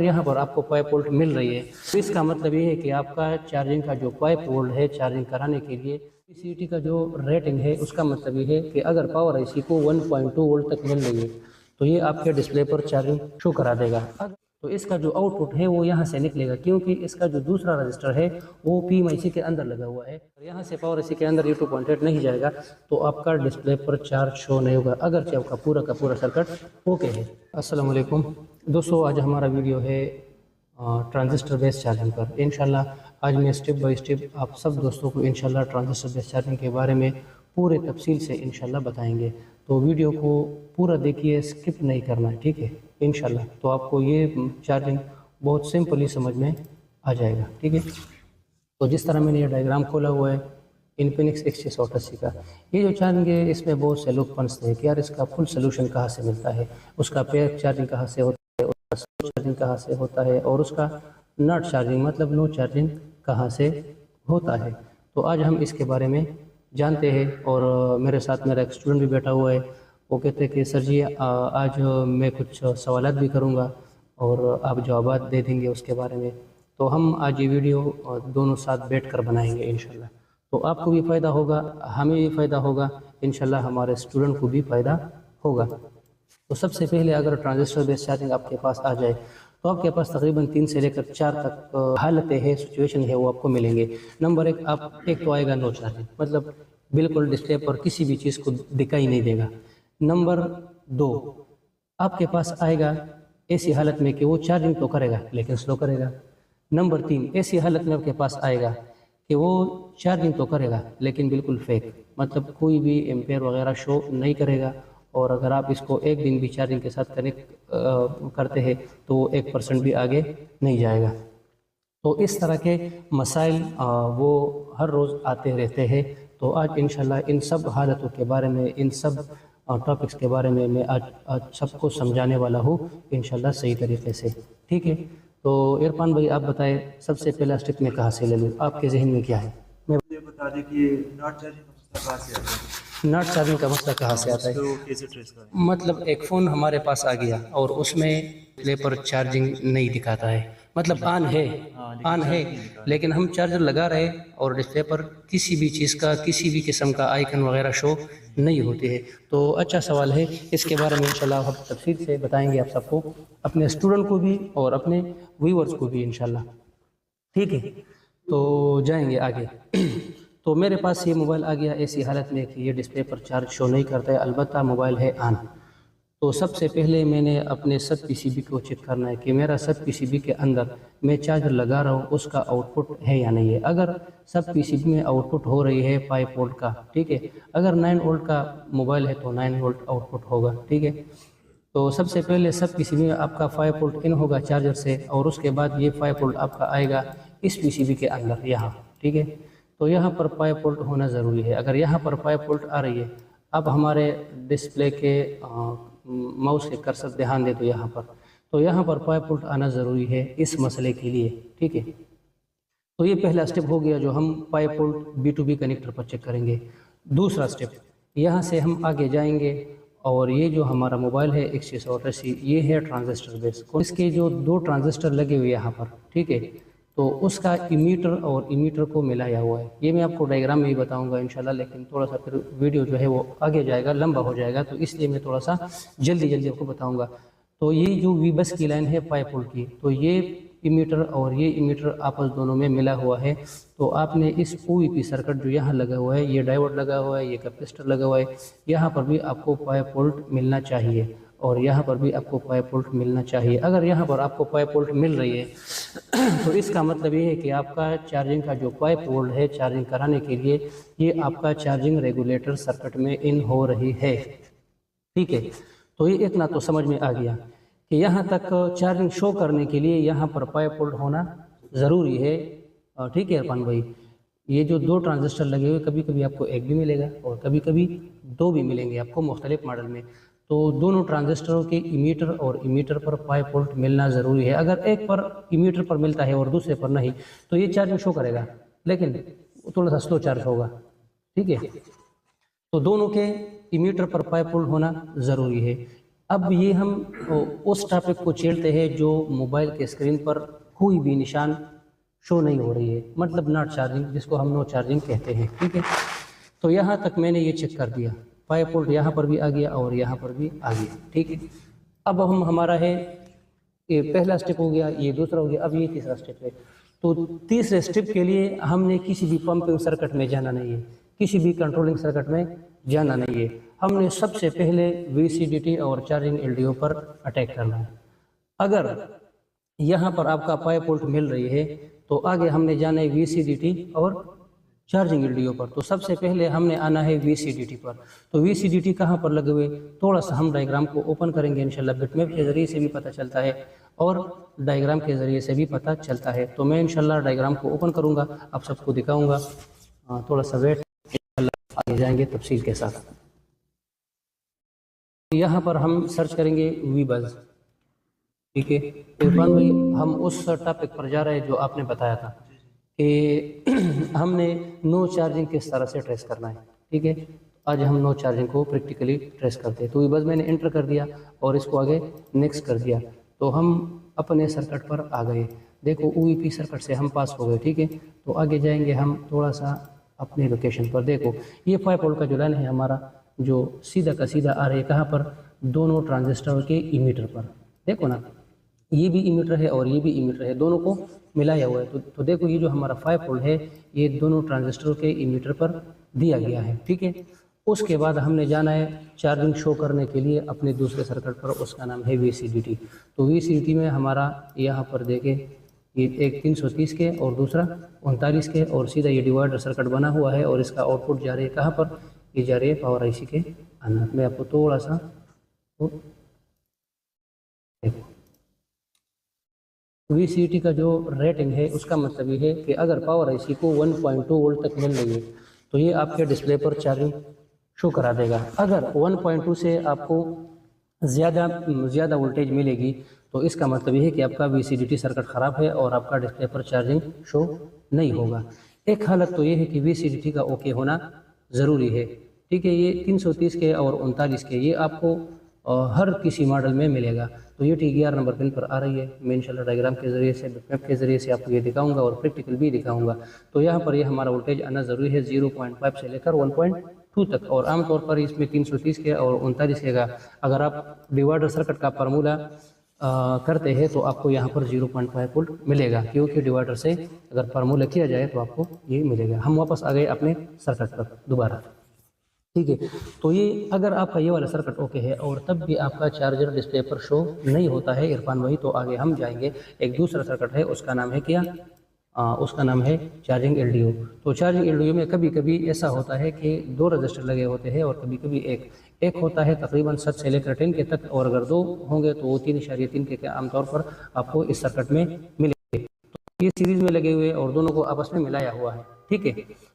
अगर यहाँ पर आपको पाइप वोल्ट मिल रही है तो इसका मतलब ये है कि आपका चार्जिंग का जो पाइप वोल्ट है चार्जिंग कराने के लिए कैपेसिटी का जो रेटिंग है उसका मतलब ये है कि अगर पावर आईसी को 1.2 वोल्ट तक मिल रही है तो ये आपके डिस्प्ले पर चार्जिंग शो करा देगा। तो इसका जो आउटपुट है वो यहाँ से निकलेगा, क्योंकि इसका जो दूसरा रजिस्टर है वो PMIC के अंदर लगा हुआ है। यहाँ से पावर आईसी के अंदर ये 2.8 नहीं जाएगा तो आपका डिस्प्ले पर चार्ज शो नहीं होगा, अगर आपका पूरा का पूरा सर्किट ओके है। अस्सलाम वालेकुम दोस्तों, आज हमारा वीडियो है ट्रांजिस्टर बेस्ड चार्जिंग पर। इंशाल्लाह आज मैं स्टेप बाय स्टेप आप सब दोस्तों को इंशाल्लाह ट्रांजिस्टर बेस्ड चार्जिंग के बारे में पूरे तफसील से इंशाल्लाह बताएंगे। तो वीडियो को पूरा देखिए, स्किप नहीं करना है, ठीक है इंशाल्लाह। तो आपको ये चार्जिंग बहुत सिंपली समझ में आ जाएगा, ठीक है। तो जिस तरह मैंने ये डायग्राम खोला हुआ है इन्फिनिक्स XT180 का, ये जो चार्जिंग है इसमें बहुत से लोग फंसते हैं कि यार इसका फुल सोल्यूशन कहाँ से मिलता है, उसका पेयर चार्जिंग कहाँ से होता है, उसका स्लो चार्जिंग कहाँ से होता है और उसका नॉट चार्जिंग मतलब नो चार्जिंग कहाँ से होता है। तो आज हम इसके बारे में जानते हैं। और मेरे साथ मेरा एक स्टूडेंट भी बैठा हुआ है, वो कहते हैं कि सर जी आज मैं कुछ सवालात भी करूँगा और आप जवाब दे देंगे उसके बारे में। तो हम आज ये वीडियो दोनों साथ बैठकर बनाएंगे इंशाल्लाह। तो आपको भी फ़ायदा होगा, हमें भी फ़ायदा होगा, इंशाल्लाह हमारे स्टूडेंट को भी फ़ायदा होगा। तो सबसे पहले अगर ट्रांजिस्टर बेस्ड चार्जिंग आपके पास आ जाए तो आपके पास तकरीबन 3 से लेकर 4 तक हालतें हैं, सिचुएशन है वो आपको मिलेंगे। नंबर एक तो आएगा नो चार्जिंग, मतलब बिल्कुल डिस्प्ले पर किसी भी चीज़ को दिखाई नहीं देगा। नंबर 2 आपके पास आएगा ऐसी हालत में कि वो चार्जिंग तो करेगा लेकिन स्लो करेगा। नंबर 3 ऐसी हालत में आपके पास आएगा कि वो चार्जिंग तो करेगा लेकिन बिल्कुल फेक, मतलब कोई भी एम्पेयर वगैरह शो नहीं करेगा, और अगर आप इसको एक दिन भी चार्जिंग के साथ कनेक्ट करते हैं तो 1% भी आगे नहीं जाएगा। तो इस तरह के मसाइल वो हर रोज़ आते रहते हैं। तो आज इंशाल्लाह इन सब हालतों के बारे में, इन सब टॉपिक्स के बारे में मैं आज सबको समझाने वाला हूँ इंशाल्लाह सही तरीके से, ठीक है। तो इरफान भाई आप बताएं सबसे पहला स्टेप मैं कहाँ से ले लूँ, आपके जहन में क्या है? मैं बता दें कि नॉट चार्जिंग का मसला कहाँ से आता है। नॉट चार्जिंग का मसला कहाँ से आता है? तो कैसे ट्रेस करें? मतलब एक फ़ोन हमारे पास आ गया और उसमें डिस्प्ले पर चार्जिंग नहीं दिखाता है, मतलब ऑन है लेकिन हम चार्जर लगा रहे और डिस्प्ले पर किसी भी चीज़ का, किसी भी किस्म का आइकन वगैरह शो नहीं होते है। तो अच्छा सवाल है, इसके बारे में इंशाल्लाह हम तफसील से बताएंगे आप सबको, अपने स्टूडेंट को भी और अपने व्यूअर्स को भी इंशाल्लाह, ठीक है। तो जाएंगे आगे। तो मेरे पास ये मोबाइल आ गया ऐसी हालत में कि ये डिस्प्ले पर चार्ज शो नहीं करता है, अलबत्ता मोबाइल है ऑन। तो सबसे पहले मैंने अपने सब PCB को चेक करना है कि मेरा सब PCB के अंदर मैं चार्जर लगा रहा हूँ उसका आउटपुट है या नहीं है। अगर सब PCB में आउटपुट हो रही है 5 वोल्ट का, ठीक है, अगर 9 वोल्ट का मोबाइल है तो 9 वोल्ट आउटपुट होगा, ठीक है। तो सबसे पहले सब PCB में आपका 5 वोल्ट इन होगा चार्जर से, और उसके बाद ये 5 वोल्ट आपका आएगा इस PCB के अंदर यहाँ, ठीक है। तो यहाँ पर 5 वोल्ट होना ज़रूरी है। अगर यहाँ पर 5 वोल्ट आ रही है, अब हमारे डिस्प्ले के माउस के कर्सर ध्यान दे, तो यहाँ पर 5 वोल्ट आना ज़रूरी है इस मसले के लिए, ठीक है। तो ये पहला स्टेप हो गया जो हम 5 वोल्ट B2B कनेक्टर पर चेक करेंगे। दूसरा स्टेप, यहाँ से हम आगे जाएंगे और ये जो हमारा मोबाइल है XT180 ये है ट्रांजिस्टर बेस, इसके जो 2 ट्रांजिस्टर लगे हुए यहाँ पर, ठीक है, तो उसका इमीटर और इमीटर को मिलाया हुआ है। ये मैं आपको डायग्राम में ही बताऊंगा इंशाल्लाह, लेकिन थोड़ा सा फिर वीडियो जो है वो आगे जाएगा, लंबा हो जाएगा, तो इसलिए मैं थोड़ा सा जल्दी आपको बताऊंगा। तो ये जो V बस की लाइन है 5 वोल्ट की, तो ये इमीटर और ये इमीटर आपस दोनों में मिला हुआ है। तो आपने इस OVP सर्किट जो यहाँ लगा हुआ है, ये डायोड लगा हुआ है, ये कैपेसिटर लगा हुआ है, यहाँ पर भी आपको 5 वोल्ट मिलना चाहिए और यहाँ पर भी आपको 5 वोल्ट मिलना चाहिए। अगर यहाँ पर आपको 5 वोल्ट मिल रही है तो इसका मतलब ये है कि आपका चार्जिंग का जो 5 वोल्ट है चार्जिंग कराने के लिए, ये आपका चार्जिंग रेगुलेटर सर्किट में इन हो रही है, ठीक है। तो ये इतना तो समझ में आ गया कि यहाँ तक चार्जिंग शो करने के लिए यहाँ पर 5 वोल्ट होना ज़रूरी है, ठीक है इरफान भाई। ये जो 2 ट्रांजिस्टर लगे हुए, कभी कभी आपको एक भी मिलेगा और कभी कभी 2 भी मिलेंगे आपको मुख्तलिफ मॉडल में। तो दोनों ट्रांजिस्टरों के इमीटर और इमीटर पर 5 वोल्ट मिलना ज़रूरी है। अगर एक पर इमीटर पर मिलता है और दूसरे पर नहीं, तो ये चार्जिंग शो करेगा लेकिन थोड़ा सा स्लो चार्ज होगा, ठीक है। तो दोनों के इमीटर पर 5 वोल्ट होना ज़रूरी है। अब ये हम उस टॉपिक को छेड़ते हैं जो मोबाइल के स्क्रीन पर कोई भी निशान शो नहीं हो रही है, मतलब नॉट चार्जिंग, जिसको हम नो चार्जिंग कहते हैं। ठीक है, तो यहाँ तक मैंने ये चेक कर दिया, 5 वोल्ट यहाँ पर भी आ गया और यहाँ पर भी आ गया। ठीक है, अब हम हमारा है ये पहला स्टेप हो गया, ये दूसरा हो गया, अब ये तीसरा स्टेप है। तो तीसरे स्टेप के लिए हमने किसी भी पंपिंग सर्किट में जाना नहीं है, किसी भी कंट्रोलिंग सर्किट में जाना नहीं है। हमने सबसे पहले VCDT और चार्जिंग LDO पर अटैक करना है। अगर यहाँ पर आपका 5 वोल्ट मिल रही है तो आगे हमने जाना है VCDT और चार्जिंग LDO पर। तो सबसे पहले हमने आना है VCDT पर। तो VCDT कहाँ पर लगे हुए, थोड़ा सा हम डायग्राम को ओपन करेंगे, इंशाल्लाह बिटमैप के ज़रिए से भी पता चलता है और डायग्राम के ज़रिए से भी पता चलता है। तो मैं इंशाल्लाह डायग्राम को ओपन करूँगा, आप सबको दिखाऊँगा। थोड़ा सा वेट, इंशाल्लाह आगे जाएंगे तफसील के साथ। यहाँ पर हम सर्च करेंगे VBuzz। ठीक है इरफान भाई, हम उस टॉपिक पर जा रहे हैं जो आपने बताया था कि हमने नो चार्जिंग किस तरह से ट्रेस करना है। ठीक है, आज हम नो चार्जिंग को प्रैक्टिकली ट्रेस करते हैं। तो VBuzz मैंने एंटर कर दिया और इसको आगे नेक्स्ट कर दिया, तो हम अपने सर्किट पर आ गए। देखो OEP सर्किट से हम पास हो गए। ठीक है, तो आगे जाएंगे हम थोड़ा सा अपने लोकेशन पर। देखो ये 5 वोल्ट का जो लाइन है हमारा, जो सीधा का सीधा आ रहा है कहाँ पर, दोनों ट्रांजिस्टर के इमीटर पर। देखो ना, ये भी इमीटर है और ये भी इमीटर है, दोनों को मिलाया हुआ है। तो देखो ये जो हमारा 5 वोल्ट है ये दोनों ट्रांजिस्टर के इमीटर पर दिया गया है। ठीक है, उसके बाद हमने जाना है चार्जिंग शो करने के लिए अपने दूसरे सर्किट पर, उसका नाम है VCDT। तो VCDT में हमारा यहाँ पर देखे ये एक 330 के और दूसरा 39 के, और सीधा ये डिवाइडर सर्किट बना हुआ है और इसका आउटपुट जा रही है कहाँ पर, ये जा रही है पावर IC के अंदर। मैं आपको थोड़ा सा देखो, VCDT का जो रेटिंग है उसका मतलब ये है कि अगर पावर IC को 1.2 वोल्ट तक मिल रही है तो ये आपके डिस्प्ले पर चार्जिंग शो करा देगा। अगर 1.2 से आपको ज़्यादा वोल्टेज मिलेगी तो इसका मतलब ये है कि आपका VCDT सर्किट ख़राब है और आपका डिस्प्ले पर चार्जिंग शो नहीं होगा। एक हालत तो ये है कि VCDT का ओके होना ज़रूरी है। ठीक है, ये 330 के और 39 के ये आपको हर किसी मॉडल में मिलेगा। तो ये T11 नंबर पिन पर आ रही है। मैं इंशाल्लाह डायग्राम के ज़रिए से, बिटमैप के ज़रिए से आपको ये दिखाऊंगा और प्रैक्टिकल भी दिखाऊंगा। तो यहाँ पर ये हमारा वोल्टेज आना ज़रूरी है 0.5 से लेकर 1.2 तक, और आमतौर पर इसमें 330 के और 39 के का अगर आप डिवाइडर सर्किट का फार्मूला करते हैं तो आपको यहाँ पर 0.5 वोल्ट मिलेगा, क्योंकि डिवाइडर से अगर फार्मूला किया जाए तो आपको ये मिलेगा। हम वापस आ गए अपने सर्किट पर दोबारा। ठीक है, तो ये अगर आपका ये वाला सर्किट ओके है और तब भी आपका चार्जर डिस्प्ले पर शो नहीं होता है इरफान भाई, तो आगे हम जाएंगे। एक दूसरा सर्किट है, उसका नाम है क्या, उसका नाम है चार्जिंग LDO। तो चार्जिंग LDO में कभी कभी ऐसा होता है कि 2 रजिस्टर लगे होते हैं और कभी कभी एक होता है तकरीबन 7 से लेकर 10 के तक, और अगर 2 होंगे तो वो 3.3 के आमतौर पर आपको इस सर्किट में मिलेंगे। तो ये सीरीज में लगे हुए और दोनों को आपस में मिलाया हुआ है। ठीक है,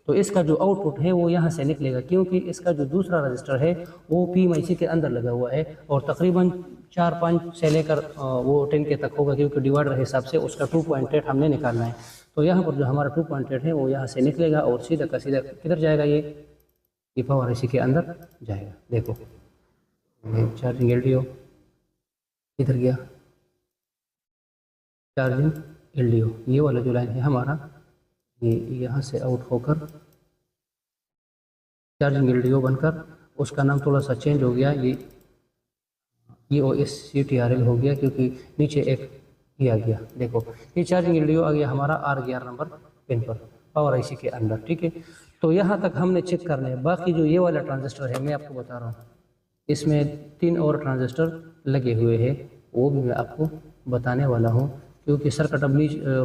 तो इसका जो आउटपुट है वो यहाँ से निकलेगा, क्योंकि इसका जो दूसरा रजिस्टर है वो PMIC के अंदर लगा हुआ है और तकरीबन 4-5 से लेकर वो 10 के तक होगा, क्योंकि डिवाइडर हिसाब से उसका 2.8 हमने निकालना है। तो यहाँ पर जो हमारा 2.8 है वो यहाँ से निकलेगा और सीधा का सीधा किधर जाएगा, ये पावर IC के अंदर जाएगा। देखो चार्जिंग LDO इधर गया, चार्जिंग LDO ये वाला जो लाइन है हमारा, ये यहाँ से आउट होकर चार्जिंग LDO बनकर उसका नाम थोड़ा सा चेंज हो गया, ये OSCTRL हो गया, क्योंकि नीचे एक ये आ गया। देखो ये चार्जिंग LDO आ गया हमारा R11 नंबर पिन पर पावर IC के अंदर। ठीक है, तो यहाँ तक हमने चेक करना है। बाकी जो ये वाला ट्रांजिस्टर है मैं आपको बता रहा हूँ, इसमें 3 और ट्रांजिस्टर लगे हुए हैं, वो भी मैं आपको बताने वाला हूँ। क्योंकि सर्किट अब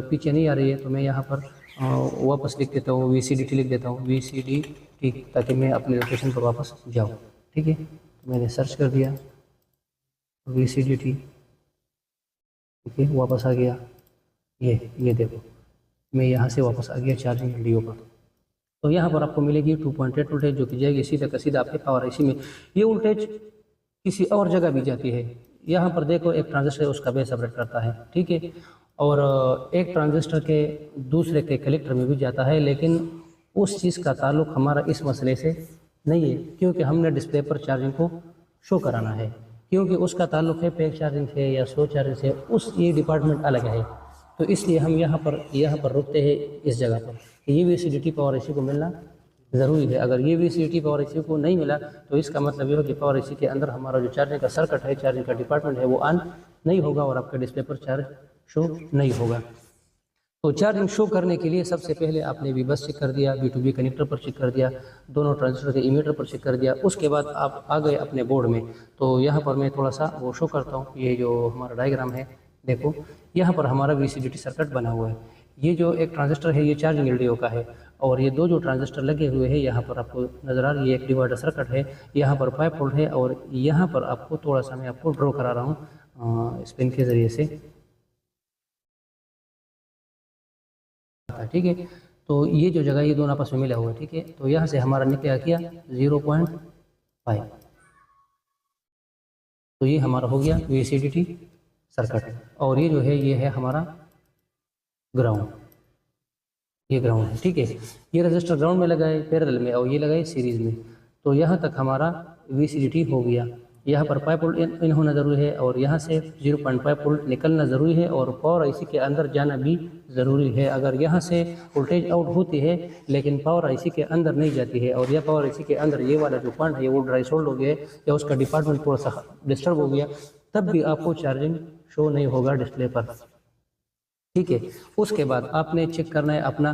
पीछे नहीं आ रही है तो मैं यहाँ पर वापस लिख देता हूँ, VCDT लिख देता हूँ, VCDT, ताकि मैं अपने लोकेशन पर वापस जाऊँ। ठीक है, तो मैंने सर्च कर दिया VCDT। ठीक है, वापस आ गया, ये देखो मैं यहाँ से वापस आ गया चार्जिंग LDO पर। तो यहाँ पर आपको मिलेगी 2.8 वोल्टेज, जो कि जाएगी सीधा का सीधा आपके पावर IC में। ये वोल्टेज किसी और जगह भी जाती है। यहाँ पर देखो एक ट्रांजिस्टर उसका बेस ऑपरेट करता है। ठीक है, और एक ट्रांजिस्टर के दूसरे के कलेक्टर में भी जाता है, लेकिन उस चीज़ का ताल्लुक हमारा इस मसले से नहीं है, क्योंकि हमने डिस्प्ले पर चार्जिंग को शो कराना है। क्योंकि उसका ताल्लुक है पैक चार्जिंग से या स्लो चार्जिंग से, उस ये डिपार्टमेंट अलग है। तो इसलिए हम यहाँ पर रुकते हैं इस जगह पर। ये VCDT पावर IC को मिलना ज़रूरी है। अगर ये VCDT पावर IC को नहीं मिला तो इसका मतलब ये हो कि पावर IC के अंदर हमारा जो चार्जिंग का सर्किट है, चार्जिंग का डिपार्टमेंट है, वो ऑन नहीं होगा और आपके डिस्प्ले पर चार्ज शो नहीं होगा। तो चार्जिंग शो करने के लिए सबसे पहले आपने V बस चेक कर दिया, B2B कनेक्टर पर चेक कर दिया, दोनों ट्रांजिस्टर के इमीटर पर चेक कर दिया। उसके बाद आप आ गए अपने बोर्ड में। तो यहाँ पर मैं थोड़ा सा वो शो करता हूँ। ये जो हमारा डायग्राम है, देखो यहाँ पर हमारा VCDT सर्किट बना हुआ है। ये जो एक ट्रांजिस्टर है ये चार्जिंग LDO का है, और ये दो जो ट्रांजिस्टर लगे हुए हैं यहाँ पर आपको नज़र आ रही है, एक डिवाइडर सर्किट है, यहाँ पर 5 वोल्ट है, और यहाँ पर आपको थोड़ा सा मैं आपको ड्रॉ करा रहा हूँ स्पिन के ज़रिए से, ठीक है। तो ये जो जगह ये दोनों आपस में मिला हुआ है, ठीक है। तो यहाँ से हमारा निकला क्या 0.5, तो ये हमारा हो गया VCDT सर्किट। और ये जो है ये है हमारा ग्राउंड, ये ग्राउंड है, ठीक है। ये रजिस्टर ग्राउंड में लगाए पैरेलल में और ये लगाए सीरीज में। तो यहाँ तक हमारा VCDT हो गया। यहाँ पर 5 वोल्ट इन होना ज़रूरी है, और यहाँ से 0.5 वोल्ट निकलना ज़रूरी है, और पावर IC के अंदर जाना भी ज़रूरी है। अगर यहाँ से वोल्टेज आउट होती है लेकिन पावर IC के अंदर नहीं जाती है, और यह पावर IC के अंदर ये वाला जो पॉइंट है वो ड्राई सोल्ड हो गया या उसका डिपार्टमेंट थोड़ा सा डिस्टर्ब हो गया, तब भी आपको चार्जिंग शो नहीं होगा डिस्प्ले पर, ठीक है। उसके बाद आपने चेक करना है अपना,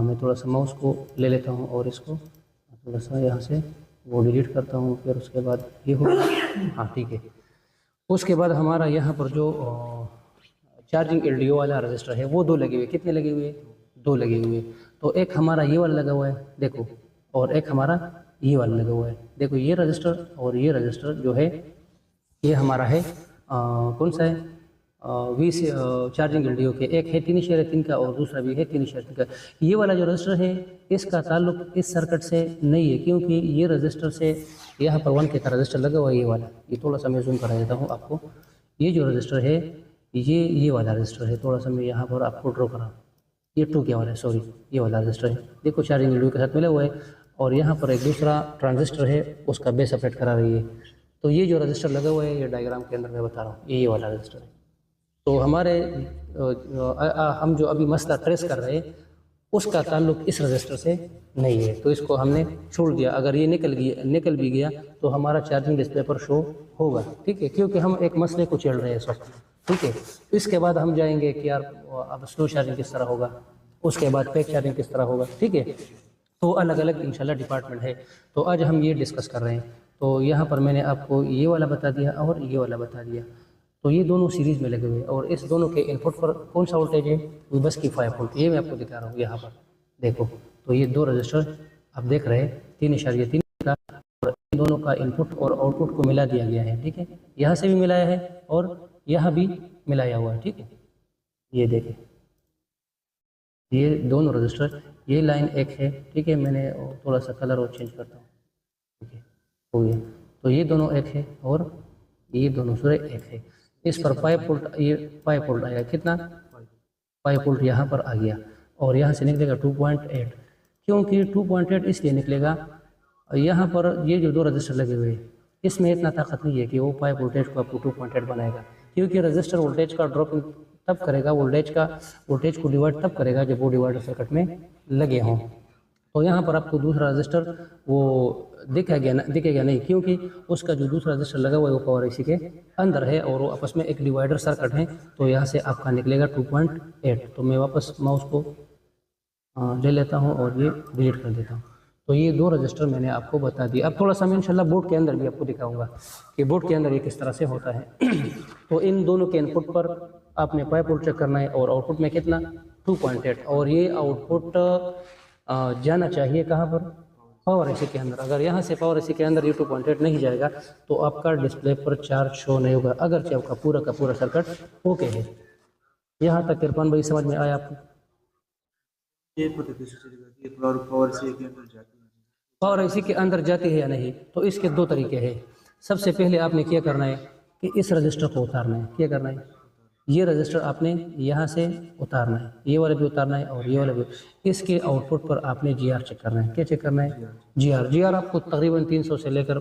मैं थोड़ा सा माउस को ले लेता हूँ और इसको थोड़ा सा यहाँ से वो डिलीट करता हूँ, फिर उसके बाद ये होगा, हाँ ठीक है। उसके बाद हमारा यहाँ पर जो चार्जिंग LDO वाला रजिस्टर है वो 2 लगे हुए, कितने लगे हुए, 2 लगे हुए। तो एक हमारा ये वाला लगा हुआ है देखो, और एक हमारा ये वाला लगा हुआ है देखो। ये रजिस्टर और ये रजिस्टर जो है ये हमारा है कौन सा है चार्जिंग LDO के, एक है 3/3 का और दूसरा भी है 3/3 का। ये वाला जो रजिस्टर है इसका ताल्लुक इस सर्किट से नहीं है, क्योंकि ये रजिस्टर से यहाँ पर 1K का रजिस्टर लगा हुआ है, ये वाला, ये थोड़ा सा मैं जूम करा देता हूँ आपको। ये जो रजिस्टर है ये वाला रजिस्टर है, थोड़ा सा मैं यहाँ पर आपको ड्रॉ करा, ये 2K वाला है, सॉरी ये वाला रजिस्टर है, देखो चार्जिंग LDO के साथ मिला हुआ है। और यहाँ पर एक दूसरा ट्रांजिस्टर है, उसका बेस सेपरेट करा रही है। तो ये जो रजिस्टर लगा हुआ है ये डायग्राम के अंदर मैं बता रहा हूँ, ये वाला रजिस्टर है। तो हमारे हम जो अभी मसला ट्रेस कर रहे हैं उसका ताल्लुक इस रजिस्टर से नहीं है, तो इसको हमने छोड़ दिया। अगर ये निकल भी गया तो हमारा चार्जिंग डिस्प्ले पर शो होगा, ठीक है, क्योंकि हम एक मसले को चल रहे हैं इस वक्त, ठीक है। इसके बाद हम जाएंगे कि यार अब स्लो चार्जिंग किस तरह होगा, उसके बाद पैक चार्जिंग किस तरह होगा, ठीक है। तो अलग अलग इंशाल्लाह डिपार्टमेंट है, तो आज हम ये डिस्कस कर रहे हैं। तो यहाँ पर मैंने आपको ये वाला बता दिया और ये वाला बता दिया। तो ये दोनों सीरीज़ में लगे हुए हैं, और इस दोनों के इनपुट पर कौन सा वोल्टेज है, बस की 5 वोल्ट, ये मैं आपको दिखा रहा हूँ यहाँ पर देखो। तो ये 2 रजिस्टर आप देख रहे हैं 3/3 का, और इन दोनों का इनपुट और आउटपुट को मिला दिया गया है, ठीक है। यहाँ से भी मिलाया है और यहाँ भी मिलाया हुआ है, ठीक है। ये देखें ये दोनों रजिस्टर, ये लाइन एक है, ठीक है, मैंने थोड़ा सा कलर और चेंज करता हूँ, ठीक है, हो गया। तो ये दोनों एक है और ये दोनों सूर्य एक है। इस पर 5 वोल्ट, ये 5 वोल्ट आया, कितना 5 वोल्ट यहाँ पर आ गया, और यहाँ से निकलेगा 2.8, क्योंकि 2.8 इसलिए निकलेगा, यहाँ पर ये जो 2 रजिस्टर लगे हुए हैं इसमें इतना ताकत नहीं है कि वो 5 वोल्टेज को आपको 2.8 बनाएगा, क्योंकि रजिस्टर वोल्टेज का ड्रॉप तब करेगा, वोल्टेज को डिवाइड तब करेगा जब वो डिवाइडर सर्किट में लगे हों। तो यहाँ पर आपको दूसरा रजिस्टर वो दिखेगा नहीं, क्योंकि उसका जो दूसरा रजिस्टर लगा हुआ है वो पावर IC के अंदर है, और वो आपस में एक डिवाइडर सर्किट है। तो यहाँ से आपका निकलेगा 2.8। तो मैं वापस माउस को ले लेता हूँ और ये डिलीट कर देता हूँ। तो ये 2 रजिस्टर मैंने आपको बता दिया। अब थोड़ा सा मैं इंशाल्लाह बोर्ड के अंदर भी आपको दिखाऊंगा कि बोर्ड के अंदर ये किस तरह से होता है। तो इन दोनों के इनपुट पर आपने 5 वोल्ट चेक करना है और आउटपुट में कितना 2.8, और ये आउटपुट जाना चाहिए कहाँ पर, पावर IC के अंदर। अगर यहाँ से पावर IC के अंदर ये 2.8 नहीं जाएगा तो आपका डिस्प्ले पर चार्ज शो नहीं होगा, अगर आपका पूरा का पूरा सर्किट ओके है। यहाँ तक इरफान भाई समझ में आया आपको? ये पता कैसे चलेगा कि पावर IC के अंदर जाती है, पावर IC के अंदर जाती है या नहीं? तो इसके 2 तरीके हैं। सबसे पहले आपने क्या करना है कि इस रजिस्टर को उतारना है। क्या करना है? ये रजिस्टर आपने यहाँ से उतारना है, ये वाला भी उतारना है और ये वाला भी। इसके आउटपुट पर आपने जीआर चेक करना है। क्या चेक करना है? जीआर आपको तकरीबन 300 से लेकर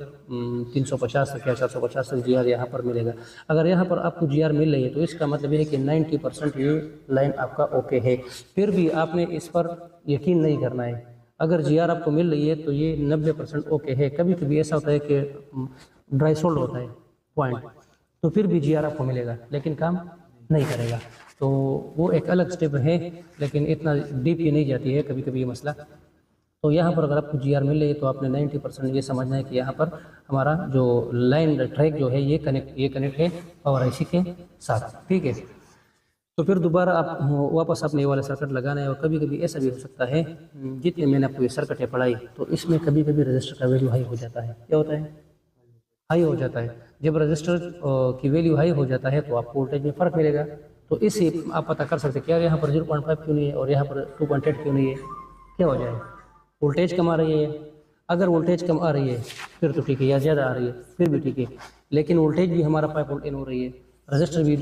350 तक या 450 तक जीआर यहाँ पर मिलेगा। अगर यहाँ पर आपको जीआर मिल रही है तो इसका मतलब ये है कि 90% ये लाइन आपका ओके है। फिर भी आपने इस पर यकीन नहीं करना है। अगर जीआर आपको मिल रही है तो ये 90% ओके है। कभी कभी ऐसा होता है कि ड्राई सोल्ड होता है पॉइंट, तो फिर भी जीआर आपको मिलेगा लेकिन काम नहीं करेगा। तो वो एक अलग स्टेप है, लेकिन इतना डीप ये नहीं जाती है कभी कभी ये मसला। तो यहाँ पर अगर आपको जीआर मिल रही है तो आपने 90% ये समझना है कि यहाँ पर हमारा जो लाइन ट्रैक जो है ये कनेक्ट है पावर आईसी के साथ। ठीक है, तो फिर दोबारा आप वापस अपने वाला सर्किट लगाना है। और कभी कभी ऐसा भी हो सकता है, जितने मैंने आपको ये सर्किटें पढ़ाई तो इसमें कभी कभी रजिस्टर का वैल्यू हाई हो जाता है। क्या होता है? हाई हो जाता है। जब रजिस्टर की वैल्यू हाई हो जाता है तो आपको वोल्टेज में फ़र्क मिलेगा। तो इससे आप पता कर सकते हैं कि यार यहाँ पर 0.5 क्यों नहीं है और यहाँ पर 2.8 क्यों नहीं है, क्या वजह है? वोल्टेज कम आ रही है। अगर वोल्टेज कम आ रही है फिर तो ठीक है, या ज़्यादा आ रही है फिर भी ठीक है, लेकिन वोल्टेज भी हमारा 5 वोल्ट इन हो रही है, रजिस्टर भी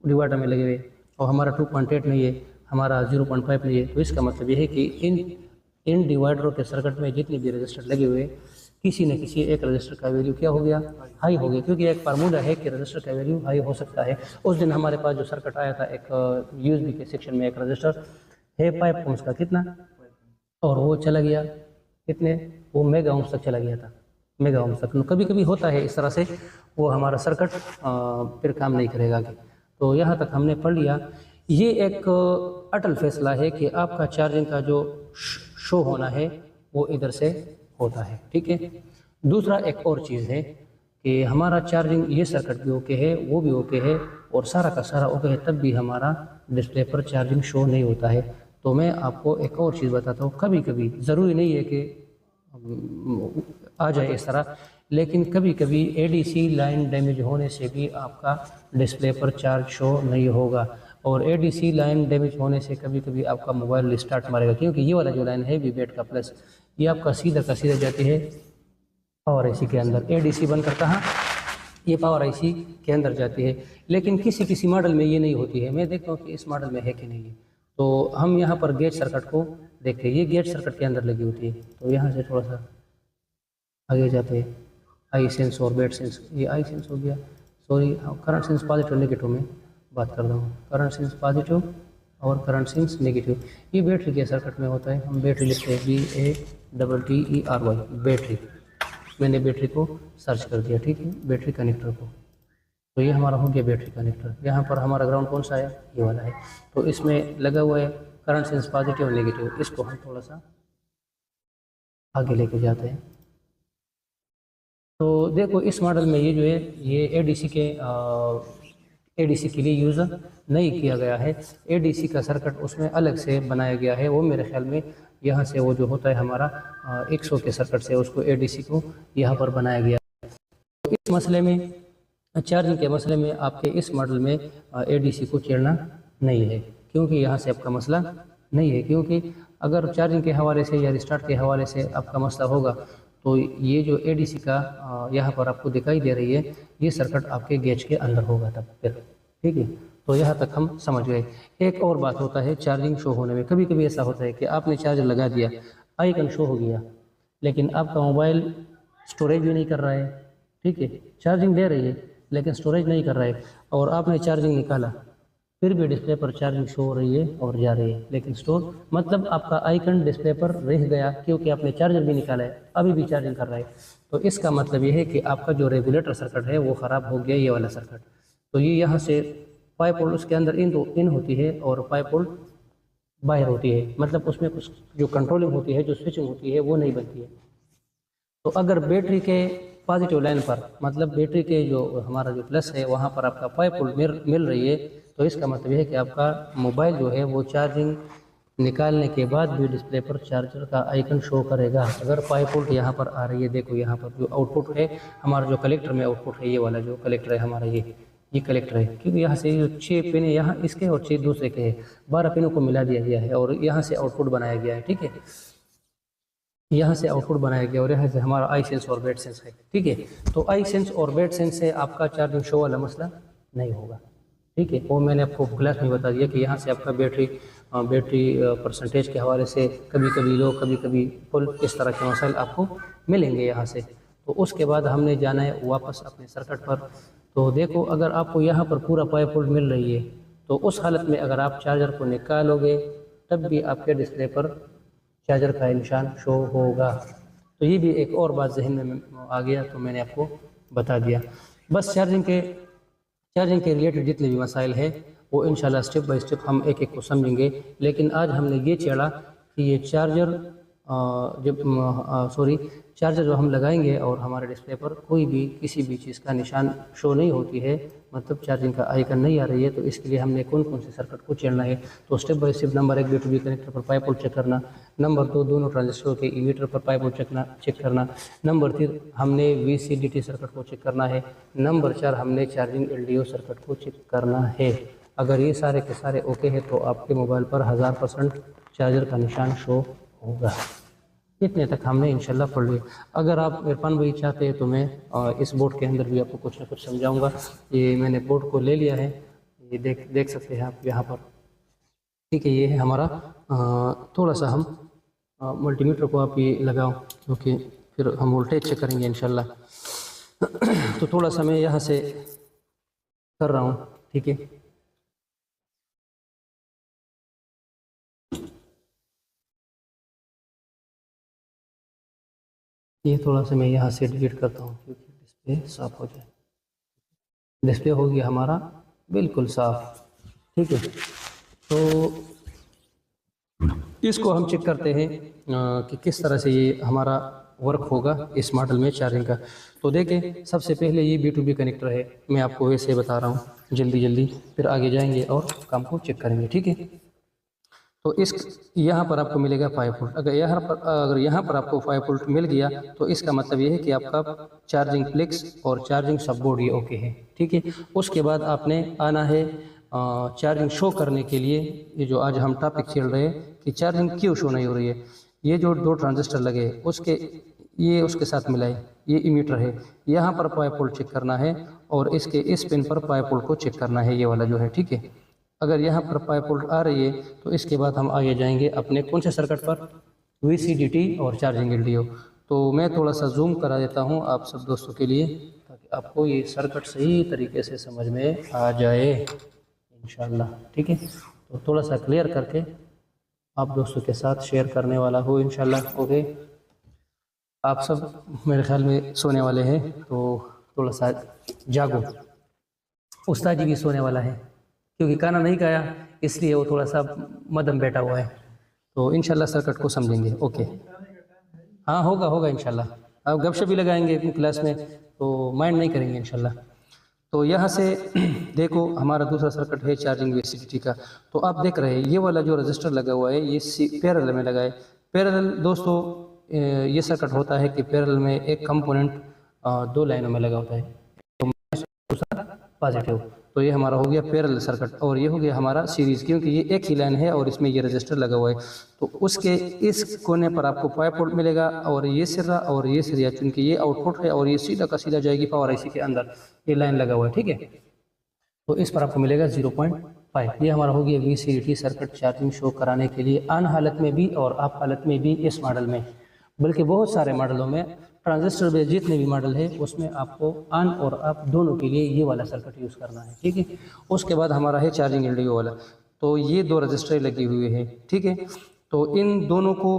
डिवाइडर में लगे हुए और हमारा 2.8 नहीं है, हमारा 0.5 नहीं है। तो इसका मतलब ये है कि इन डिवाइडरों के सर्किट में जितने भी रजिस्टर लगे हुए किसी न किसी एक रजिस्टर का वैल्यू क्या हो गया? हाई हो गया, क्योंकि एक फार्मूला है कि रजिस्टर का वैल्यू हाई हो सकता है। उस दिन हमारे पास जो सर्किट आया था एक यूएसबी के सेक्शन में एक रजिस्टर है 5 ओम्स का, कितना, और वो चला गया कितने, वो मेगा ओम्स तक चला गया था, मेगा ओम्स तक। कभी कभी होता है इस तरह से, वो हमारा सर्किट फिर काम नहीं करेगा आगे। तो यहाँ तक हमने पढ़ लिया। ये एक अटल फैसला है कि आपका चार्जिंग का जो शो होना है वो इधर से होता है। ठीक है, दूसरा एक और चीज़ है कि हमारा चार्जिंग ये सर्किट भी ओके है, वो भी ओके है और सारा का सारा ओके है, तब भी हमारा डिस्प्ले पर चार्जिंग शो नहीं होता है। तो मैं आपको एक और चीज़ बताता हूँ, कभी कभी ज़रूरी नहीं है कि आ जाए इस तरह, लेकिन कभी कभी एडीसी लाइन डैमेज होने से भी आपका डिस्प्ले पर चार्ज शो नहीं होगा। और एडीसी लाइन डैमेज होने से कभी कभी आपका मोबाइल स्टार्ट मारेगा, क्योंकि ये वाला जो लाइन है वीबेट का प्लस, ये आपका सीधा का सीधा जाती है पावर आईसी के अंदर। एडीसी बनकर कहाँ, ये पावर आईसी के अंदर जाती है। लेकिन किसी किसी मॉडल में ये नहीं होती है। मैं देखता हूँ कि इस मॉडल में है कि नहीं है। तो हम यहाँ पर गेट सर्किट को देखते हैं, ये गेट सर्किट के अंदर लगी होती है। तो यहाँ से थोड़ा सा आगे जाते हैं, आई सेंस और बेड सेंस, ये आई सेंस हो गया, sorry current sense positive negative में बात कर रहा हूँ, करंट सेंस पॉजिटिव और करंट सेंस नेगेटिव। ये बैटरी के सर्किट में होता है। हम बैटरी लिखते हैं BATTERY, बैटरी। मैंने बैटरी को सर्च कर दिया, ठीक है, बैटरी कनेक्टर को। तो ये हमारा हो गया बैटरी कनेक्टर। यहाँ पर हमारा ग्राउंड कौन सा है? ये वाला है। तो इसमें लगा हुआ है करंट सेंस पॉजिटिव और नेगेटिव। इसको हम थोड़ा सा आगे लेके जाते हैं। तो देखो इस मॉडल में ये जो है ये एडीसी के लिए यूज़ नहीं किया गया है। एडीसी का सर्किट उसमें अलग से बनाया गया है। वो मेरे ख्याल में यहाँ से वो जो होता है हमारा 100 के सर्किट से उसको एडीसी को यहाँ पर बनाया गया। तो इस मसले में, चार्जिंग के मसले में आपके इस मॉडल में एडीसी को छेड़ना नहीं है, क्योंकि यहाँ से आपका मसला नहीं है। क्योंकि अगर चार्जिंग के हवाले से या रिस्टार्ट के हवाले से आपका मसला होगा तो ये जो एडीसी का यहाँ पर आपको दिखाई दे रही है, ये सर्किट आपके गेज के अंदर होगा तब फिर, ठीक है। तो यहाँ तक हम समझ गए। एक और बात होता है चार्जिंग शो होने में, कभी कभी ऐसा होता है कि आपने चार्जर लगा दिया, आइकन शो हो गया, लेकिन आपका मोबाइल स्टोरेज भी नहीं कर रहा है, ठीक है, चार्जिंग दे रही है लेकिन स्टोरेज नहीं कर रहा है, और आपने चार्जिंग निकाला फिर भी डिस्प्ले पर चार्जिंग शो हो रही है और जा रही है, लेकिन स्टोर मतलब आपका आइकन डिस्प्ले पर रह गया क्योंकि आपने चार्जर भी निकाला है, अभी भी चार्जिंग कर रहा है। तो इसका मतलब ये है कि आपका जो रेगुलेटर सर्किट है वो ख़राब हो गया, ये वाला सर्किट। तो ये यहाँ से 5 वोल्ट उसके अंदर इन होती है और 5 वोल्ट बाहर होती है, मतलब उसमें कुछ जो कंट्रोलिंग होती है, जो स्विचिंग होती है वो नहीं बनती है। तो अगर बैटरी के पॉजिटिव लाइन पर, मतलब बैटरी के जो हमारा जो प्लस है वहाँ पर आपका 5 वोल्ट मिल रही है, तो इसका मतलब ये है कि आपका मोबाइल जो है वो चार्जिंग निकालने के बाद भी डिस्प्ले पर चार्जर का आइकन शो करेगा। अगर 5 वोल्ट यहाँ पर आ रही है, देखो यहाँ पर जो आउटपुट है हमारा, जो कलेक्टर में आउटपुट है, ये वाला जो कलेक्टर है हमारा, ये कलेक्टर है, क्योंकि यहाँ से जो 6 पिन यहाँ इसके और 6 दूसरे के हैं, 12 पिनों को मिला दिया गया है और यहाँ से आउटपुट बनाया गया है, ठीक है, यहाँ से आउटपुट बनाया गया और यहाँ से हमारा आई सेंस और बेड सेंस है, ठीक है। तो आई सेंस और बेड सेंस से आपका चार्जिंग शो वाला मसला नहीं होगा, ठीक है। वो मैंने आपको क्लास में बता दिया कि यहाँ से आपका बैटरी परसेंटेज के हवाले से कभी कभी लो कभी कभी फुल, इस तरह के मसाइल आपको मिलेंगे यहाँ से। तो उसके बाद हमने जाना है वापस अपने सर्किट पर। तो देखो, अगर आपको यहाँ पर पूरा पावर फुल मिल रही है तो उस हालत में अगर आप चार्जर को निकालोगे तब भी आपके डिस्प्ले पर चार्जर का निशान शो होगा। तो ये भी एक और बात जहन में आ गया, तो मैंने आपको बता दिया। बस चार्जिंग के रिलेटेड जितने भी मसाइल है वो इंशाल्लाह स्टेप बाय स्टेप हम एक एक को समझेंगे। लेकिन आज हमने ये छेड़ा कि ये चार्जर जो हम लगाएंगे और हमारे डिस्प्ले पर कोई भी किसी भी चीज़ का निशान शो नहीं होती है, मतलब चार्जिंग का आइकन नहीं आ रही है, तो इसके लिए हमने कौन कौन से सर्किट को छेड़ना है। तो step by step, number 1 B2B connector पर पाइप चेक करना, नंबर 2 दोनों ट्रांजिस्टरों के इमीटर पर पाइप चेक करना, नंबर 3 हमने VCDT सर्किट को चेक करना है, नंबर 4 हमने चार्जिंग LDO सर्किट को चेक करना है। अगर ये सारे के सारे ओके है तो आपके मोबाइल पर 1000% चार्जर का निशान शो होगा। इतने तक हमने इंशाल्लाह पढ़ लिया। अगर आप इरफान भाई चाहते हैं तो मैं इस बोर्ड के अंदर भी आपको कुछ ना कुछ समझाऊंगा। ये मैंने बोर्ड को ले लिया है, ये देख सकते हैं आप यहाँ पर, ठीक है। ये है हमारा थोड़ा सा हम मल्टीमीटर को आप ये लगाओ, क्योंकि फिर हम वोल्टेज चेक करेंगे इंशाल्लाह। तो थोड़ा सा मैं यहाँ से कर रहा हूँ, ठीक है। ये थोड़ा सा मैं यहाँ से डिलीट करता हूँ क्योंकि डिस्प्ले साफ हो जाए। डिस्प्ले हो गया हमारा बिल्कुल साफ, ठीक है। तो इसको हम चेक करते हैं कि किस तरह से ये हमारा वर्क होगा इस मॉडल में चार्जिंग का। तो देखें, सबसे पहले ये B2B कनेक्टर है, मैं आपको वैसे बता रहा हूँ जल्दी, फिर आगे जाएंगे और काम को चेक करेंगे, ठीक है। तो यहाँ पर आपको मिलेगा 5 वोल्ट। अगर यहाँ पर आपको 5 वोल्ट मिल गया तो इसका मतलब ये है कि आपका चार्जिंग फ्लेक्स और चार्जिंग सबबोर्ड ये ओके है, ठीक है। उसके बाद आपने आना है चार्जिंग शो करने के लिए। ये जो आज हम टॉपिक छेड़ रहे हैं कि चार्जिंग क्यों शो नहीं हो रही है, ये जो 2 ट्रांजिस्टर लगे उसके साथ मिलाए, ये इमीटर है, यहाँ पर 5 वोल्ट चेक करना है और इसके इस पिन पर 5 वोल्ट को चेक करना है, ये वाला जो है, ठीक है। अगर यहाँ पर 5 वोल्ट आ रही है तो इसके बाद हम आगे जाएंगे अपने कौन से सर्किट पर, VCDT और चार्जिंग LDO। तो मैं थोड़ा सा जूम करा देता हूँ आप सब दोस्तों के लिए, ताकि आपको ये सर्किट सही तरीके से समझ में आ जाए इंशाल्लाह, ठीक है। तो थोड़ा सा क्लियर करके आप दोस्तों के साथ शेयर करने वाला हो इंशाल्लाह। ओके, आप सब मेरे ख्याल में सोने वाले हैं, तो थोड़ा सा जागो। उस्ताद जी भी सोने वाला है क्योंकि खाना नहीं खाया, इसलिए वो थोड़ा सा मदम बैठा हुआ है। तो इंशाल्लाह सर्किट को समझेंगे। ओके, हाँ होगा इंशाल्लाह। अब गपशप भी लगाएंगे क्लास में, तो माइंड नहीं करेंगे इंशाल्लाह। तो यहाँ से देखो, हमारा दूसरा सर्किट है चार्जिंग VCDT का। तो आप देख रहे हैं ये वाला जो रजिस्टर लगा हुआ है ये पैरेलल में लगा है। पैरेलल दोस्तों ये सर्किट होता है कि पैरेलल में एक कंपोनेंट 2 लाइनों में लगा होता है, तो दूसरा पॉजिटिव। तो ये हमारा हो गया पैरेलल सर्किट, और ये हो गया हमारा सीरीज, क्योंकि ये एक ही लाइन है और इसमें ये रजिस्टर लगा हुआ है। तो उसके इस कोने पर आपको 5 वोल्ट मिलेगा और ये सिरा और ये सिरा, क्योंकि ये आउटपुट है और ये सीधा का सीधा जाएगी पावर IC के अंदर, ये लाइन लगा हुआ है, ठीक है। तो इस पर आपको मिलेगा 0.5। ये हमारा हो गया VCDT सर्किट चार्जिंग शो कराने के लिए ऑन हालत में भी और ऑफ हालत में भी इस मॉडल में, बल्कि बहुत सारे मॉडलों में, ट्रांजिस्टर में जितने भी मॉडल है उसमें आपको ऑन और ऑफ दोनों के लिए ये वाला सर्किट यूज़ करना है, ठीक है। उसके बाद हमारा है चार्जिंग LDO वाला। तो ये 2 रजिस्टर लगी हुई है, ठीक है। तो इन दोनों को,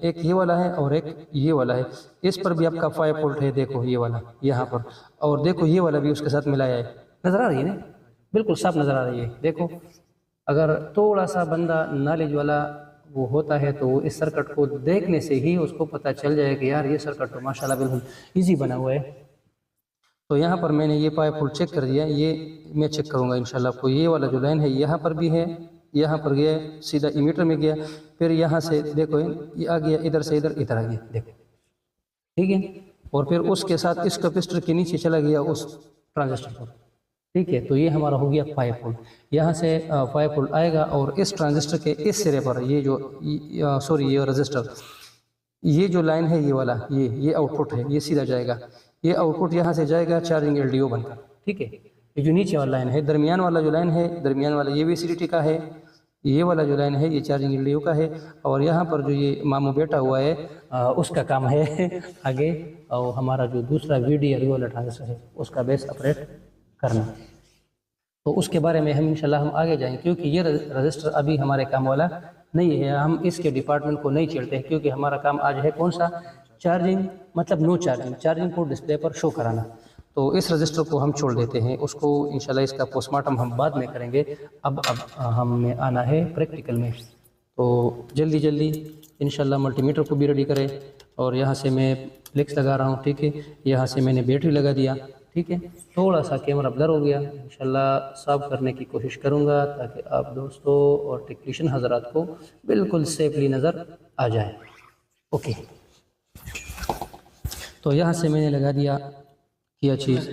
एक ये वाला है और एक ये वाला है, इस पर भी आपका 5 वोल्ट है, देखो ये वाला यहाँ पर, और देखो ये वाला भी उसके साथ मिलाया है, नज़र आ रही है ना, बिल्कुल साफ नज़र आ रही है। देखो, अगर थोड़ा सा बंदा नॉलेज वाला वो होता है तो इस सर्किट को देखने से ही उसको पता चल जाए कि यार ये सर्किट तो माशाल्लाह बिल्कुल इजी बना हुआ है। तो यहाँ पर मैंने ये 5 वोल्ट चेक कर दिया, ये मैं चेक करूँगा इंशाल्लाह। आपको ये वाला जो लाइन है यहाँ पर भी है, यहाँ पर गया सीधा इमीटर में गया, फिर यहाँ से देखो ये आ गया, इधर से इधर आ गया, देखो, ठीक है। और फिर उसके साथ इस कैपेसिटर के नीचे चला गया उस ट्रांजिस्टर पर, ठीक है। तो ये हमारा हो गया 5 वोल्ट, यहाँ से 5 वोल्ट आएगा और इस ट्रांजिस्टर के इस सिरे पर ये रजिस्टर, ये जो लाइन है ये वाला, ये आउटपुट है, ये सीधा जाएगा, ये आउटपुट यहाँ से जाएगा चार्जिंग LDO बनकर, ठीक है। ये जो नीचे वाला लाइन है, दरमियान वाला जो लाइन है, दरमियान वाला ये भी एसिडिटी का है, ये वाला जो लाइन है ये चार्जिंग एलडीओ का है, और यहाँ पर जो ये मामू बैठा हुआ है उसका काम है आगे, और हमारा जो दूसरा VDR वाला ट्रांजिस्टर है उसका बेस ऑपरेट करना। तो उसके बारे में हम इंशाल्लाह हम आगे जाएंगे, क्योंकि ये रजिस्टर अभी हमारे काम वाला नहीं है, हम इसके डिपार्टमेंट को नहीं छेड़ते हैं, क्योंकि हमारा काम आज है कौन सा, चार्जिंग, मतलब नो चार्जिंग, चार्जिंग को डिस्प्ले पर शो कराना। तो इस रजिस्टर को हम छोड़ देते हैं, उसको इंशाल्लाह इसका पोस्टमार्टम हम बाद में करेंगे। अब हमें आना है प्रैक्टिकल में, तो जल्दी जल्दी इंशाल्लाह मल्टीमीटर को भी रेडी करें। और यहाँ से मैं फ्लेक्स लगा रहा हूँ, ठीक है, यहाँ से मैंने बैटरी लगा दिया, ठीक है। थोड़ा सा कैमरा ब्लर हो गया, इंशाल्लाह साफ करने की कोशिश करूँगा ताकि आप दोस्तों और टेक्नीशियन हजरात को बिल्कुल सेफली नज़र आ जाए। ओके, तो यहाँ से मैंने लगा दिया किया चीज़,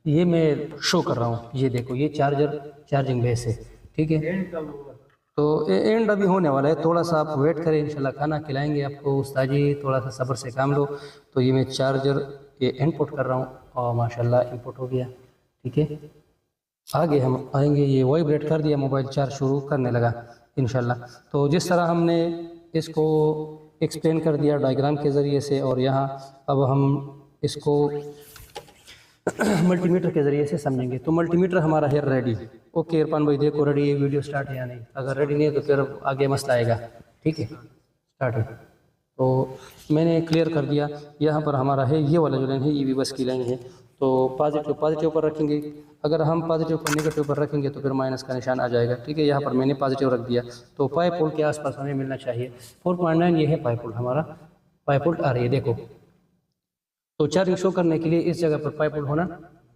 ये मैं शो कर रहा हूँ, ये देखो ये चार्जिंग बेस है, ठीक है। तो एंड अभी होने वाला है, थोड़ा सा आप वेट करें, इंशाल्लाह खाना खिलाएंगे आपको उस्ताद जी, थोड़ा सा सब्र से काम लो। तो ये मैं चार्जर ये इनपुट कर रहा हूँ और माशाल्लाह इनपुट हो गया, ठीक है। आगे हम आएंगे, ये वाइब्रेट कर दिया, मोबाइल चार्ज शुरू करने लगा इंशाल्लाह। तो जिस तरह हमने इसको एक्सप्लेन कर दिया डायग्राम के ज़रिए से, और यहाँ अब हम इसको मल्टीमीटर के ज़रिए से समझेंगे। तो मल्टीमीटर हमारा है रेडी। ओके इरफान भाई देखो रेडी है, वीडियो स्टार्ट है या नहीं, अगर रेडी नहीं है तो फिर आगे मसला आएगा, ठीक है। स्टार्ट है, तो मैंने क्लियर कर दिया। यहाँ पर हमारा है ये वाला जो लाइन है ये भी बस की लाइन है, तो पॉजिटिव पर रखेंगे, अगर हम पॉजिटिव को नेगेटिव पर रखेंगे तो फिर माइनस का निशान आ जाएगा, ठीक है। यहाँ पर मैंने पॉजिटिव रख दिया, तो 5 वोल्ट के आसपास हमें मिलना चाहिए। 4.9 ये है 5 वोल्ट, हमारा 5 वोल्ट आ रही है, देखो। तो चार्जिंग शो करने के लिए इस जगह पर 5 वोल्ट होना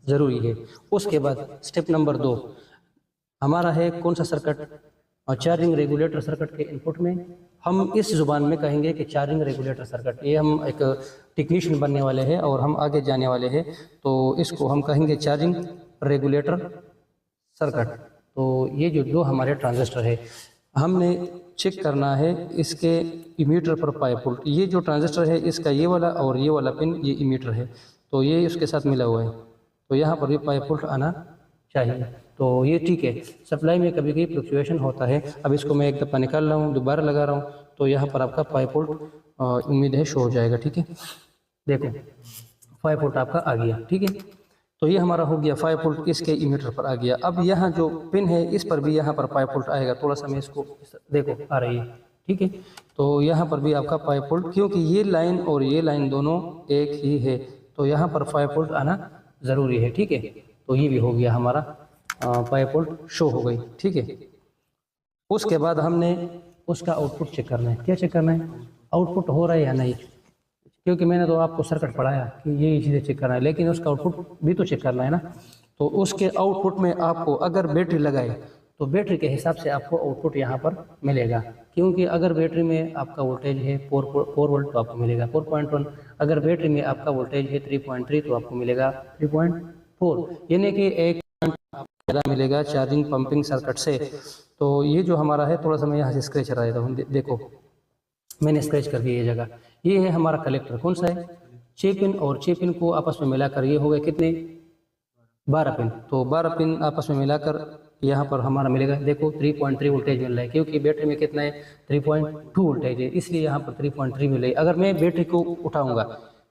ज़रूरी है। उसके बाद स्टेप नंबर 2 हमारा है कौन सा सर्किट, और चार्जिंग रेगुलेटर सर्किट के इनपुट में हम इस ज़ुबान में कहेंगे कि चार्जिंग रेगुलेटर सर्किट। ये हम एक टेक्नीशियन बनने वाले हैं और हम आगे जाने वाले हैं, तो इसको हम कहेंगे चार्जिंग रेगुलेटर सर्किट। तो ये जो दो हमारे ट्रांजिस्टर है, हमने चेक करना है इसके इमीटर पर 5 वोल्ट। ये जो ट्रांजिस्टर है इसका ये वाला और ये वाला पिन ये इमीटर है, तो ये उसके साथ मिला हुआ है, तो यहाँ पर भी 5 वोल्ट आना चाहिए। तो ये ठीक है। सप्लाई में कभी कभी फ्लक्चुएशन होता है, अब इसको मैं एक दफ़ा निकाल रहा हूँ, दोबारा लगा रहा हूँ, तो यहाँ पर आपका 5 वोल्ट उम्मीद है शो हो जाएगा, ठीक है। देखो 5 वोल्ट आपका आ गया, ठीक है। तो ये हमारा हो गया 5 वोल्ट इसके इमीटर पर आ गया। अब यहाँ जो पिन है इस पर भी यहाँ पर 5 वोल्ट आएगा, थोड़ा सा मैं इसको देखो आ रही है, ठीक है। तो यहाँ पर भी आपका 5 वोल्ट, क्योंकि ये लाइन और ये लाइन दोनों एक ही है, तो यहाँ पर 5 वोल्ट आना ज़रूरी है, ठीक है। तो ये भी हो गया हमारा 5 वोल्ट शो हो गई, ठीक है। उसके बाद हमने उसका आउटपुट चेक करना है। क्या चेक करना है? आउटपुट हो रहा है या नहीं, क्योंकि मैंने तो आपको सर्किट पढ़ाया कि ये चीज़ें चेक करना है, लेकिन उसका आउटपुट भी तो चेक करना है ना। तो उसके आउटपुट में आपको अगर बैटरी लगाए तो बैटरी के हिसाब से आपको आउटपुट यहाँ पर मिलेगा, क्योंकि अगर बैटरी में आपका वोल्टेज है 4 वोल्ट तो आपको मिलेगा 4.1, अगर बैटरी में आपका वोल्टेज है 3.3 तो आपको मिलेगा 3.4, यानी कि एक ज़्यादा मिलेगा चार्जिंग पंपिंग सर्किट से। तो ये जो हमारा है, थोड़ा सा मैं यहाँ से स्क्रैच करा देता हूँ, देखो मैंने स्क्रैच कर दिया ये जगह। ये है हमारा कलेक्टर, कौन सा है? 6 पिन, और 6 पिन को आपस में मिलाकर ये हो गए कितने? 12 पिन। तो 12 पिन आपस में मिलाकर यहाँ पर हमारा मिलेगा, देखो 3.3 वोल्टेज मिल रहा है, क्योंकि बैटरी में कितना है 3.2 वोल्टेज है, इसलिए यहाँ पर 3.3 मिल रही है। अगर मैं बैटरी को उठाऊंगा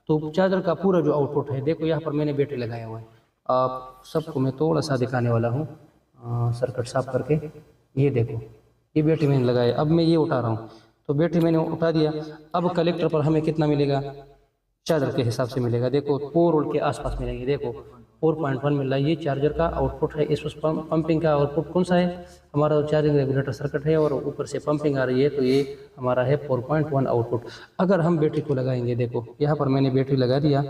तो चार्जर का पूरा जो आउटपुट है, देखो यहाँ पर मैंने बैटरी लगाया हुआ है, आप सबको मैं थोड़ा सा दिखाने वाला हूँ सर्किट साफ करके। ये देखो ये बैटरी मैंने लगाया, अब मैं ये उठा रहा हूँ, तो बैटरी मैंने उठा दिया। अब कलेक्टर पर हमें कितना मिलेगा? चार्जर के हिसाब से मिलेगा, देखो 4 वोल्ट के आसपास मिलेंगे, देखो 4.1 मिल रहा है। ये चार्जर का आउटपुट है, इस पंपिंग का आउटपुट कौन सा है? हमारा चार्जिंग रेगुलेटर सर्किट है, और ऊपर से पंपिंग आ रही है, तो ये हमारा है 4.1 आउटपुट। अगर हम बैटरी को लगाएंगे, देखो यहाँ पर मैंने बैटरी लगा दिया,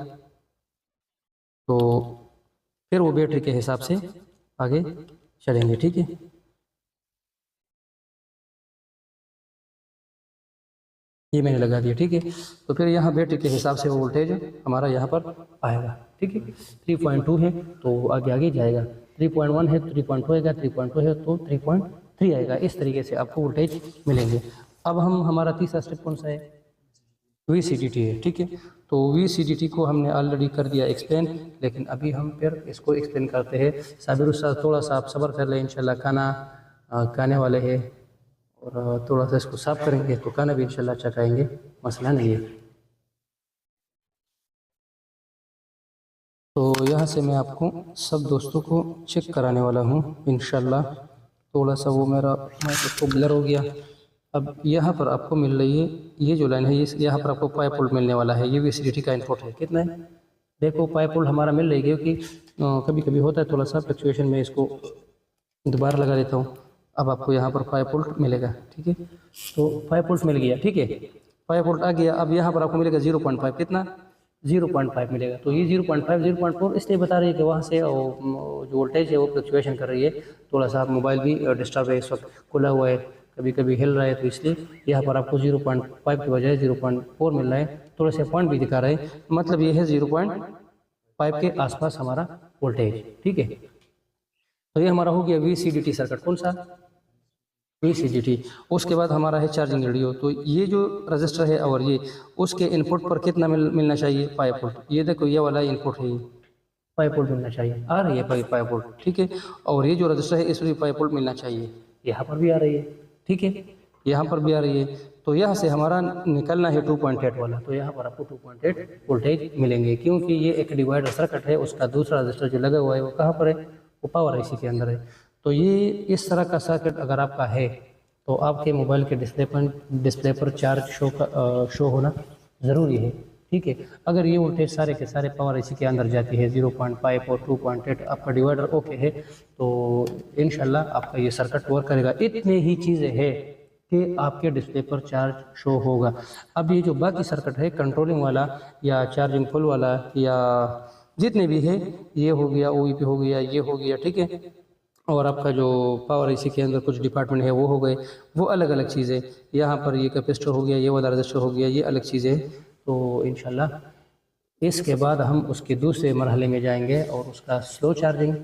तो फिर वो बैटरी के हिसाब से आगे चलेंगे, ठीक है। ये मैंने लगा दिया, ठीक है। तो फिर यहाँ बैटरी के हिसाब से वो वोल्टेज हमारा यहाँ पर आएगा, ठीक है। 3.2 है तो आगे आगे जाएगा, 3.1 है तो 3.2 आएगा, 3.2 है तो 3.3 आएगा। इस तरीके से आपको वोल्टेज मिलेंगे। अब हम हमारा तीसरा स्टेप कौन सा है? VCDT है, ठीक है। तो VCDT को हमने ऑलरेडी कर दिया एक्सप्लेन, लेकिन अभी हम फिर इसको एक्सप्लेन करते हैं। साबिर उस्ताद थोड़ा सा आप सब्र कर लें, इंशाल्लाह खाना खाने वाले हैं और थोड़ा सा इसको साफ करेंगे तो खाना भी इंशाल्लाह अच्छा खाएंगे, मसला नहीं है। तो यहाँ से मैं आपको सब दोस्तों को चेक कराने वाला हूँ इंशाल्लाह। थोड़ा सा वो मेरा माइक्रोस्कोप ब्लर हो गया। अब यहाँ पर आपको मिल रही है ये जो लाइन है, ये यहाँ पर आपको पाइप होल्ड मिलने वाला है। ये VCDT का इनपुट है, कितना है देखो पाइप होल्ड हमारा मिल रही है, क्योंकि कभी कभी होता है थोड़ा सा फ्लक्चुएशन में, इसको दोबारा लगा देता हूँ। अब आपको यहाँ पर पाइप होल्ड मिलेगा, ठीक है। तो पाइप होल्ड मिल गया, ठीक है, पाइप होल्ड आ गया। अब यहाँ पर आपको मिलेगा 0.5, कितना 0.5 मिलेगा। तो ये 0.5 0.4 इसलिए बता रही है कि वहाँ से जो वोल्टेज है वो फ्लक्चुएशन कर रही है। थोड़ा सा मोबाइल भी डिस्टर्ब है, इस वक्त खुला हुआ है, कभी कभी हिल रहा है, तो इसलिए यहाँ पर आपको 0.5 की बजाय 0.4 मिल रहा है। थोड़े से पॉइंट भी दिखा रहे हैं, मतलब ये है 0.5 के आसपास हमारा वोल्टेज, ठीक है। तो ये हमारा हो गया VCDT सर्किट, कौन सा VCDT। उसके बाद हमारा है चार्जिंग रेडियो। तो ये जो रजिस्टर है और ये उसके इनपुट पर कितना मिलना चाहिए 5 वोल्ट। ये देखो ये वाला इनपुट है, ये 5 वोल्ट मिलना चाहिए, आ रही है 5 वोल्ट, ठीक है। और ये जो रजिस्टर है इसमें 5 वोल्ट मिलना चाहिए, यहाँ पर भी आ रही है, ठीक है, यहाँ पर भी आ रही है। तो यहाँ से हमारा निकलना है 2.8 वाला, तो यहाँ पर आपको 2.8 वोल्टेज मिलेंगे, क्योंकि ये एक डिवाइडर सर्किट है। उसका दूसरा रजिस्टर जो लगा हुआ है वो कहाँ पर है, वो पावर IC के अंदर है। तो ये इस तरह का सर्किट अगर आपका है तो आपके मोबाइल के डिस्प्ले पर चार्ज शो होना ज़रूरी है, ठीक है। अगर ये वोल्टेज सारे के सारे पावर IC के अंदर जाती है 0.5 और 2.8, आपका डिवाइडर ओके है, तो इंशाल्लाह आपका ये सर्किट वर्क करेगा। इतने ही चीज़ें हैं कि आपके डिस्प्ले पर चार्ज शो होगा। अब ये जो बाकी सर्किट है कंट्रोलिंग वाला या चार्जिंग फुल वाला या जितने भी है, ये हो गया, OEP हो गया, ये हो गया, ठीक है, और आपका जो पावर IC के अंदर कुछ डिपार्टमेंट है वो हो गए, वो अलग अलग चीज़ें। यहाँ पर ये कैपेसिटर हो गया, ये वाला रजिस्टर हो गया, ये अलग चीज़ें। तो इंशाल्लाह इसके बाद हम उसके दूसरे मरहले में जाएंगे और उसका स्लो चार्जिंग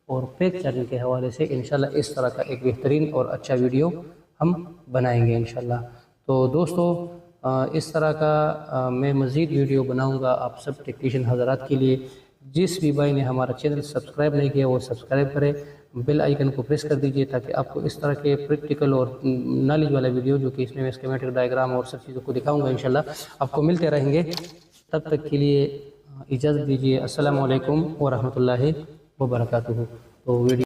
और पेक चार्जिंग के हवाले से इंशाल्लाह इस तरह का एक बेहतरीन और अच्छा वीडियो हम बनाएंगे इंशाल्लाह। तो दोस्तों इस तरह का मैं मज़ीद वीडियो बनाऊंगा आप सब टेक्नीशियन हज़रात के लिए। जिस भी भाई ने हमारा चैनल सब्सक्राइब नहीं किया वो सब्सक्राइब करें, बेल आइकन को प्रेस कर दीजिए, ताकि आपको इस तरह के प्रैक्टिकल और नॉलेज वाला वीडियो जो कि इसमें मैं स्कीमेटिक डायग्राम और सब चीज़ों को दिखाऊंगा इंशाल्लाह आपको मिलते रहेंगे। तब तक के लिए इजाज़त दीजिए। अस्सलामु अलैकुम व रहमतुल्लाहि व बरकातुहू। तो वीडियो